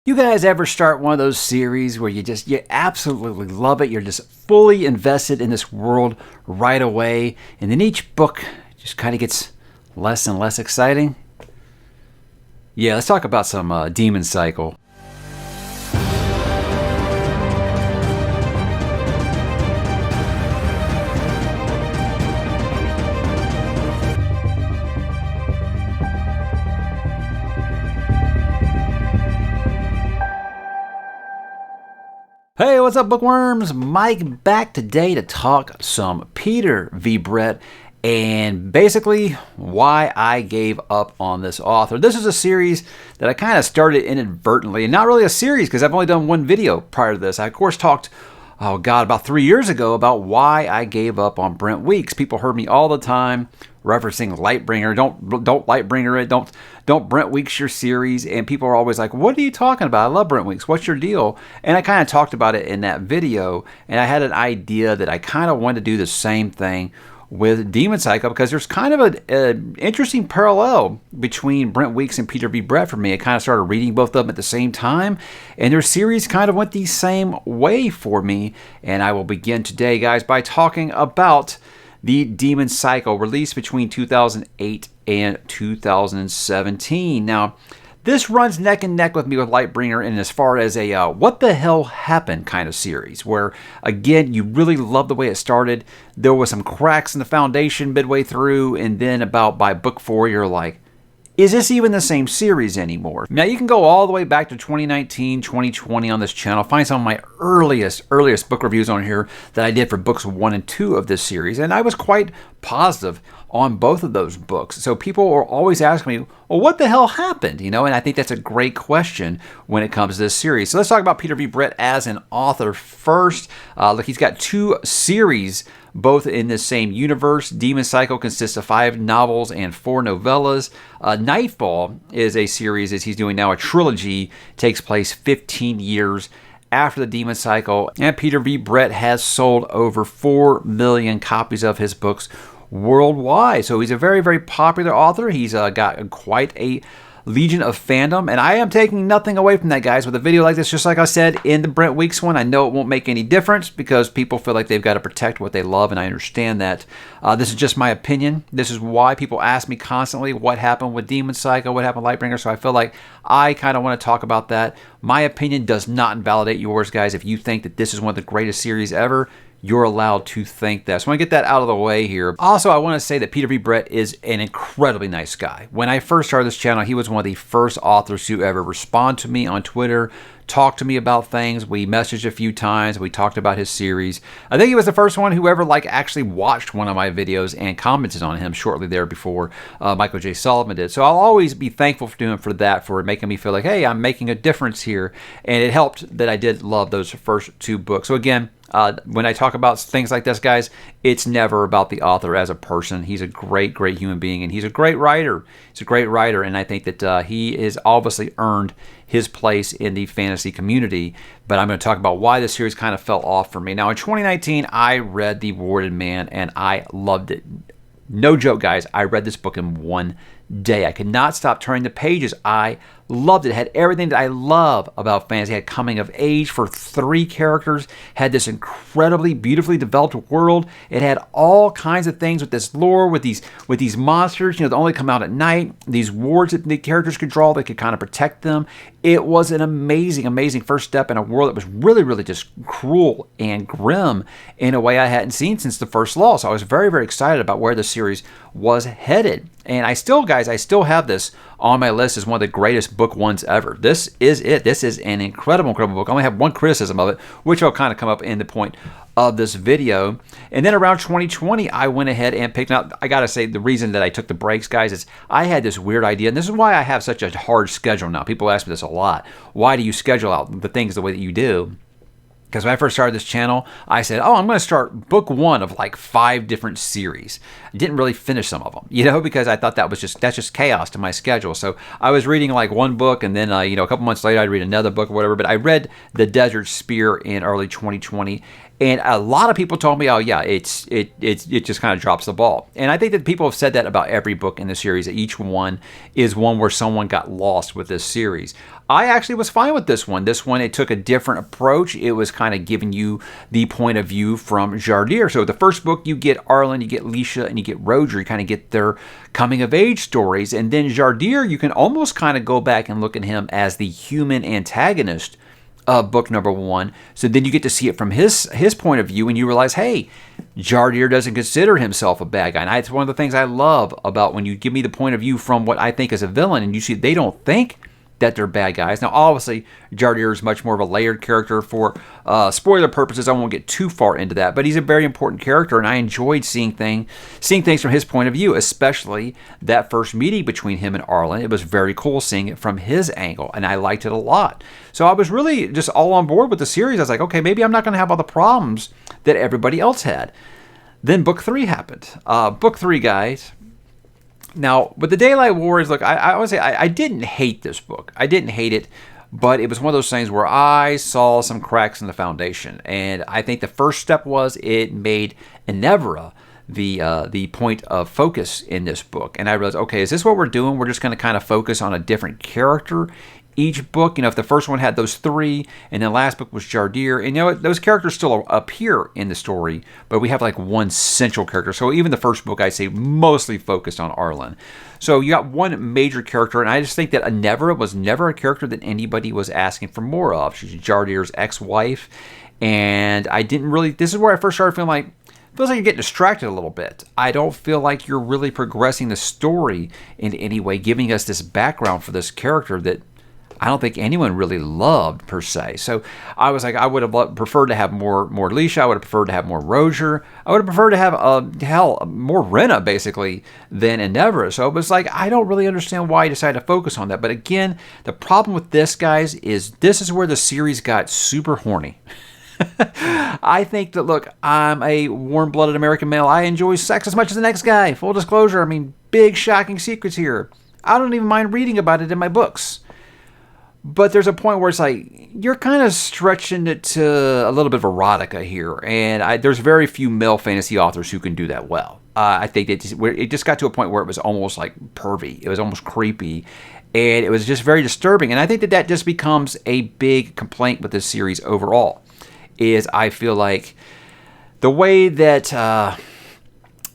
You guys ever start one of those series where you absolutely love it, you're just fully invested in this world right away, and then each book just kind of gets less and less exciting? Yeah, let's talk about some Demon Cycle. Hey, what's up, bookworms? Mike back today to talk some Peter V. Brett and basically why I gave up on this author. This is a series that I kind of started inadvertently, and not really a series because I've only done one video prior to this. I, of course, talked, about 3 years ago about why I gave up on Brent Weeks. People heard me all the time referencing Lightbringer. Don't Lightbringer it. Don't Brent Weeks your series. And people are always like, what are you talking about? I love Brent Weeks. What's your deal? And I kind of talked about it in that video. And I had an idea that I kind of wanted to do the same thing with Demon Cycle because there's kind of an interesting parallel between Brent Weeks and Peter V. Brett for me. I kind of started reading both of them at the same time, and their series kind of went the same way for me. And I will begin today, guys, by talking about the Demon Cycle, released between 2008 and 2017. Now, this runs neck and neck with me with Lightbringer in as far as a what the hell happened kind of series, where, again, you really love the way it started. There was some cracks in the foundation midway through, and then about by book 4, you're like, is this even the same series anymore? Now, you can go all the way back to 2019, 2020 on this channel. Find some of my earliest book reviews on here that I did for books 1 and 2 of this series. And I was quite positive on both of those books. So people are always asking me, well, what the hell happened? And I think that's a great question when it comes to this series. So let's talk about Peter V. Brett as an author first. Look, he's got 2 series both in the same universe. Demon Cycle consists of 5 novels and 4 novellas. Nightfall is a series, as he's doing now, a trilogy, takes place 15 years after the Demon Cycle. And Peter V. Brett has sold over 4 million copies of his books worldwide. So he's a very, very popular author. He's got quite a legion of fandom, and I am taking nothing away from that, guys, with a video like this. Just like I said in the Brent Weeks one, I know it won't make any difference because people feel like they've got to protect what they love, and I understand that. This is just my opinion. This is why people ask me constantly what happened with Demon Cycle, what happened with Lightbringer, so I feel like I kind of want to talk about that. My opinion does not invalidate yours, guys. If you think that this is one of the greatest series ever, you're allowed to think that. So I want to get that out of the way here. Also, I want to say that Peter V. Brett is an incredibly nice guy. When I first started this channel, he was one of the first authors to ever respond to me on Twitter, talk to me about things. We messaged a few times. We talked about his series. I think he was the first one who ever actually watched one of my videos and commented on him shortly there before Michael J. Sullivan did. So I'll always be thankful to him for that, for making me feel like, hey, I'm making a difference here. And it helped that I did love those first 2 books. So again, when I talk about things like this, guys, it's never about the author as a person. He's a great, great human being, and he's a great writer. He's a great writer, and I think that he has obviously earned his place in the fantasy community. But I'm going to talk about why this series kind of fell off for me. Now, in 2019, I read The Warded Man, and I loved it. No joke, guys. I read this book in one day. I could not stop turning the pages. I loved it. It had everything that I love about fantasy. It had coming of age for 3 characters. Had this incredibly beautifully developed world. It had all kinds of things with this lore, with these monsters, that only come out at night. These wards that the characters could draw that could kind of protect them. It was an amazing, amazing first step in a world that was really, really just cruel and grim in a way I hadn't seen since the first Law. So I was very, very excited about where the series was headed. And I still have this on my list as one of the greatest book ones ever. This is it. This is an incredible, incredible book. I only have one criticism of it, which will kind of come up in the point of this video. And then around 2020, I went ahead and picked up, I got to say, the reason that I took the breaks, guys, is I had this weird idea. And this is why I have such a hard schedule now. People ask me this a lot. Why do you schedule out the things the way that you do? Because when I first started this channel, I said, I'm going to start book 1 of 5 different series. I didn't really finish some of them, because I thought that's just chaos to my schedule. So I was reading one book, and then, a couple months later, I'd read another book or whatever. But I read The Desert Spear in early 2020. And a lot of people told me, oh yeah, it just kind of drops the ball. And I think that people have said that about every book in the series, that each one is one where someone got lost with this series. I actually was fine with this one. This one, it took a different approach. It was kind of giving you the point of view from Jardir. So the first book, you get Arlen, you get Leisha, and you get Roger. You kind of get their coming of age stories. And then Jardir, you can almost kind of go back and look at him as the human antagonist of book number 1. So then you get to see it from his point of view, and you realize, hey, Jardir doesn't consider himself a bad guy. And it's one of the things I love about when you give me the point of view from what I think is a villain, and you see they don't think that they're bad guys. Now, obviously, Jardir is much more of a layered character. For spoiler purposes, I won't get too far into that, but he's a very important character, and I enjoyed seeing things from his point of view, especially that first meeting between him and Arlen. It was very cool seeing it from his angle, and I liked it a lot. So I was really just all on board with the series. I was like, okay, maybe I'm not going to have all the problems that everybody else had. Then book 3 happened. Book 3, guys. Now, with the Daylight Warriors, look, I would say I didn't hate this book. I didn't hate it, but it was one of those things where I saw some cracks in the foundation. And I think the first step was it made Enevra the point of focus in this book. And I realized, okay, is this what we're doing? We're just going to kind of focus on a different character each book. You know, if the first one had those 3, and the last book was Jardir, and you know, those characters still appear in the story, but we have like one central character. So even the first book, I say, mostly focused on Arlen. So you got one major character, and I just think that Enevra was never a character that anybody was asking for more of. She's Jardir's ex-wife, and I didn't really, this is where I first started feeling like, feels like you're getting distracted a little bit. I don't feel like you're really progressing the story in any way, giving us this background for this character that I don't think anyone really loved, per se. So I was like, I would have preferred to have more Leisha. I would have preferred to have more Roger. I would have preferred to have, more Rena, basically, than Enevra. So it was like, I don't really understand why you decided to focus on that. But again, the problem with this, guys, is this is where the series got super horny. I think that, look, I'm a warm-blooded American male. I enjoy sex as much as the next guy. Full disclosure, I mean, big shocking secrets here. I don't even mind reading about it in my books. But there's a point where it's like, you're kind of stretching it to a little bit of erotica here. And there's very few male fantasy authors who can do that well. I think it just got to a point where it was almost like pervy. It was almost creepy. And it was just very disturbing. And I think that just becomes a big complaint with this series overall. Is I feel like the way that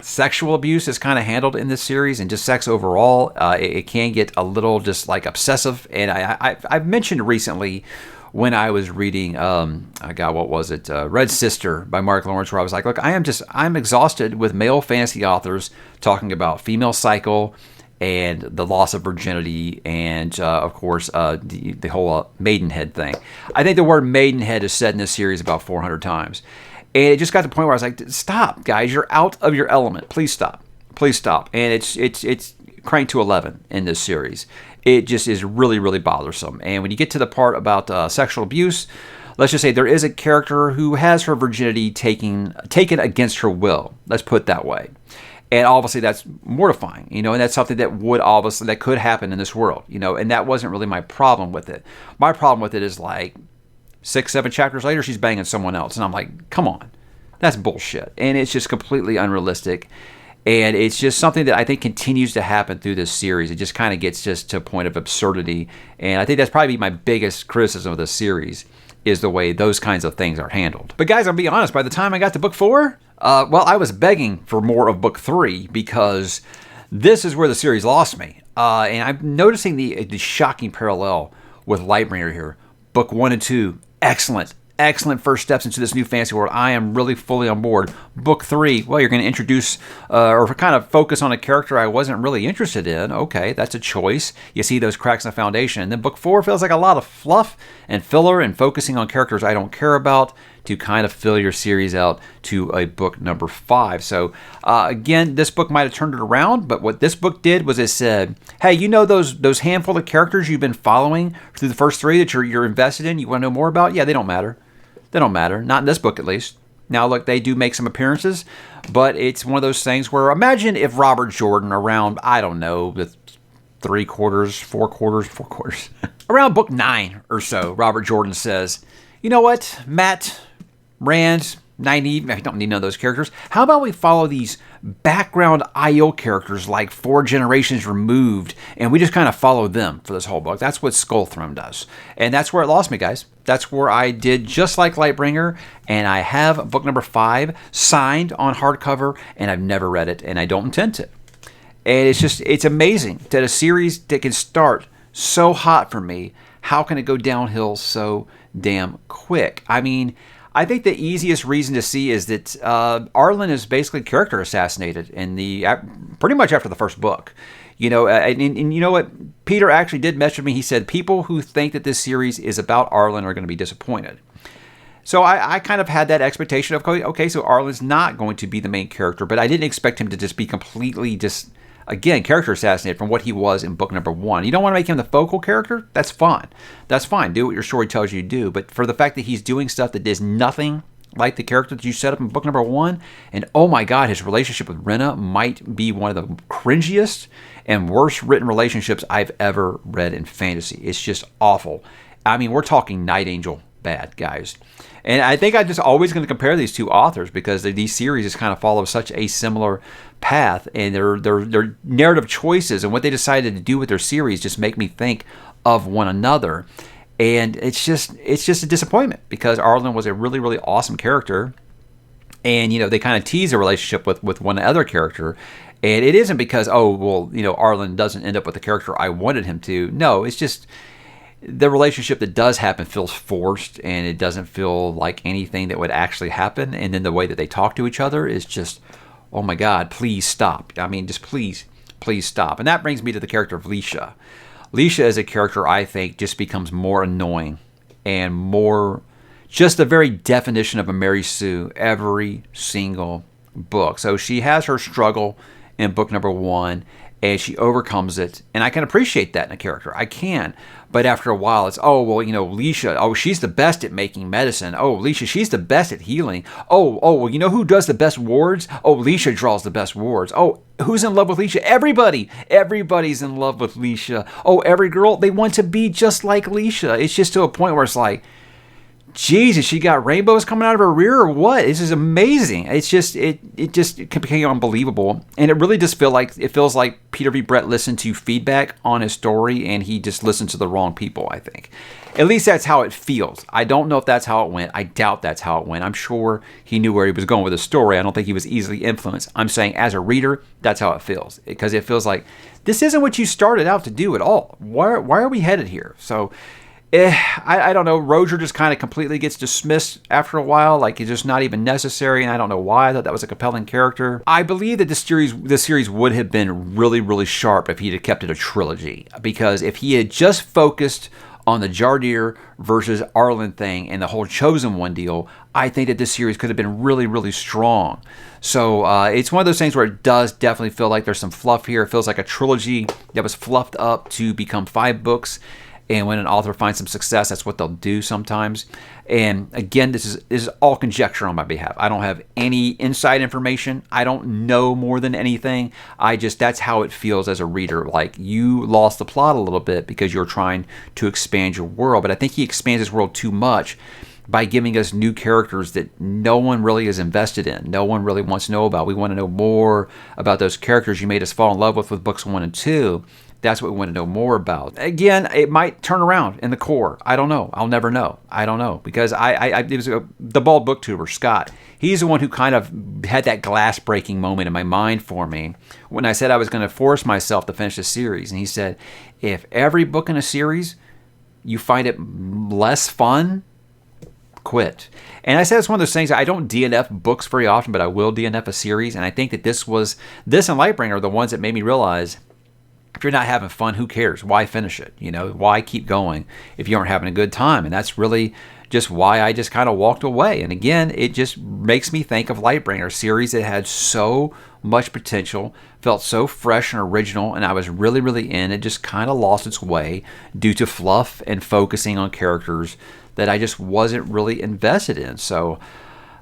sexual abuse is kind of handled in this series, and just sex overall, it can get a little just like obsessive. And I've mentioned recently when I was reading, what was it? Red Sister by Mark Lawrence, where I was like, look, I'm exhausted with male fantasy authors talking about female cycle and the loss of virginity, and of course the whole Maidenhead thing. I think the word Maidenhead is said in this series about 400 times. And it just got to the point where I was like, stop, guys, you're out of your element. Please stop. Please stop. And it's cranked to 11 in this series. It just is really, really bothersome. And when you get to the part about sexual abuse, let's just say there is a character who has her virginity taken against her will. Let's put it that way. And obviously that's mortifying, you know, and that's something that could happen in this world, you know, and that wasn't really my problem with it. My problem with it is like 6-7 chapters later, she's banging someone else. And I'm like, come on, that's bullshit. And it's just completely unrealistic. And it's just something that I think continues to happen through this series. It just kind of gets just to a point of absurdity. And I think that's probably my biggest criticism of this series, is the way those kinds of things are handled. But guys, I'll be honest, by the time I got to book 4, I was begging for more of book 3, because this is where the series lost me. And I'm noticing the shocking parallel with Lightbringer here. Book 1 and 2, excellent first steps into this new fantasy world. I am really fully on board. Book 3, well, you're going to introduce or kind of focus on a character I wasn't really interested in. Okay, that's a choice. You see those cracks in the foundation. And then book 4 feels like a lot of fluff and filler and focusing on characters I don't care about to kind of fill your series out to a book number 5. So again, this book might have turned it around, but what this book did was it said, hey, you know those handful of characters you've been following through the first 3 that you're invested in, you want to know more about? Yeah, they don't matter. They don't matter. Not in this book, at least. Now, look, they do make some appearances, but it's one of those things where imagine if Robert Jordan around, I don't know, the 4 quarters, around book 9 or so, Robert Jordan says, you know what, Matt, Rand, naive. I don't need none of those characters. How about we follow these background IO characters like 4 generations removed, and we just kind of follow them for this whole book? That's what Skull Throne does. And that's where it lost me, guys. That's where I did just like Lightbringer, and I have book number 5 signed on hardcover, and I've never read it, and I don't intend to. And it's amazing that a series that can start so hot for me, how can it go downhill so damn quick? I mean, I think the easiest reason to see is that Arlen is basically character assassinated in pretty much after the first book. You know, and you know what? Peter actually did message me. He said people who think that this series is about Arlen are going to be disappointed. So I kind of had that expectation of, okay, so Arlen's not going to be the main character, but I didn't expect him to just be completely again, character assassinated from what he was in book number 1. You don't want to make him the focal character? That's fine. That's fine. Do what your story tells you to do. But for the fact that he's doing stuff that is nothing like the character that you set up in book number 1, and oh my God, his relationship with Rena might be one of the cringiest and worst written relationships I've ever read in fantasy. It's just awful. I mean, we're talking Night Angel bad, guys. And I think I'm just always going to compare these two authors because these series just kind of follow such a similar path, and their narrative choices and what they decided to do with their series just make me think of one another. And it's just a disappointment because Arlen was a really, really awesome character, and they kind of tease a relationship with one other character. And it isn't because Arlen doesn't end up with the character I wanted him to. No, it's just the relationship that does happen feels forced, and it doesn't feel like anything that would actually happen. And then the way that they talk to each other is just, oh my God, please stop. I mean, just please stop. And that brings me to the character of Leisha. Leisha is a character I think just becomes more annoying and more just the very definition of a Mary Sue every single book. So she has her struggle in book number 1, and she overcomes it. And I can appreciate that in a character. I can. But after a while, it's, Leisha, she's the best at making medicine. Oh, Leisha, she's the best at healing. Well, you know who does the best wards? Oh, Leisha draws the best wards. Oh, who's in love with Leisha? Everybody. Everybody's in love with Leisha. Oh, every girl, they want to be just like Leisha. It's just to a point where it's like, Jesus, she got rainbows coming out of her rear or what? This is amazing. It's just it just became unbelievable, and it really just feels like Peter V. Brett listened to feedback on his story, and he just listened to the wrong people. I think, at least that's how it feels. I don't know if that's how it went. I doubt that's how it went. I'm sure he knew where he was going with the story. I don't think he was easily influenced. I'm saying as a reader, that's how it feels, because it feels like this isn't what you started out to do at all. Why are we headed here? So. I don't know. Roger just kind of completely gets dismissed after a while, like he's just not even necessary, and I don't know why. I thought that was a compelling character. I believe that this series would have been really, really sharp if he'd have kept it a trilogy, because if he had just focused on the Jardir versus Arlen thing and the whole Chosen One deal, I think that this series could have been really, really strong. So it's one of those things where it does definitely feel like there's some fluff here. It feels like a trilogy that was fluffed up to become 5 books. And when an author finds some success, that's what they'll do sometimes. And again, this is all conjecture on my behalf. I don't have any inside information. I don't know more than anything. That's how it feels as a reader. Like you lost the plot a little bit because you're trying to expand your world. But I think he expands his world too much by giving us new characters that no one really is invested in. No one really wants to know about. We want to know more about those characters you made us fall in love with books 1 and 2. That's what we want to know more about. Again, it might turn around in the core. I don't know. I'll never know. I don't know. Because it was the Bald Booktuber, Scott. He's the one who kind of had that glass-breaking moment in my mind for me when I said I was going to force myself to finish the series. And he said, if every book in a series, you find it less fun, quit. And I said it's one of those things, I don't DNF books very often, but I will DNF a series. And I think that this and Lightbringer are the ones that made me realize, if you're not having fun, who cares? Why finish it? Why keep going if you aren't having a good time? And that's really just why I just kind of walked away. And again, it just makes me think of Lightbringer, a series that had so much potential, felt so fresh and original, and I was really, really in. It just kind of lost its way due to fluff and focusing on characters that I just wasn't really invested in. So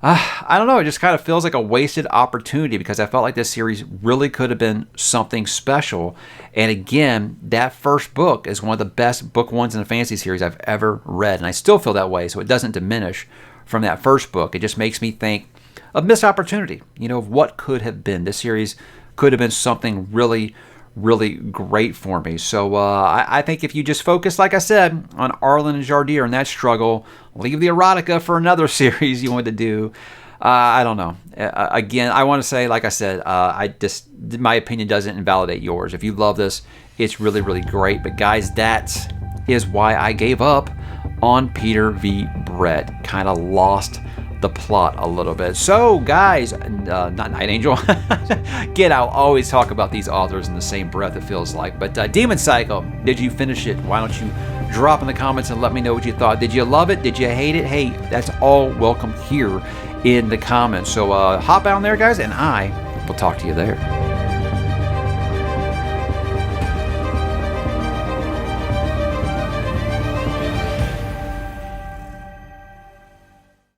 I don't know. It just kind of feels like a wasted opportunity because I felt like this series really could have been something special. And again, that first book is one of the best book 1s in the fantasy series I've ever read. And I still feel that way, so it doesn't diminish from that first book. It just makes me think of missed opportunity, of what could have been. This series could have been something really, really great for me. So I think if you just focus, like I said, on Arlen and Jardir and that struggle, leave the erotica for another series you want to do. I don't know. Again, I want to say, like I said, my opinion doesn't invalidate yours. If you love this, it's really, really great. But guys, that is why I gave up on Peter v. Brett. Kind of lost the plot a little bit. So guys, not Night Angel. Again, I'll always talk about these authors in the same breath, it feels like. But Demon Cycle, did you finish it? Why don't you drop in the comments and let me know what you thought. Did you love it? Did you hate it? Hey, that's all welcome here in the comments. So hop out there, guys, and I will talk to you there.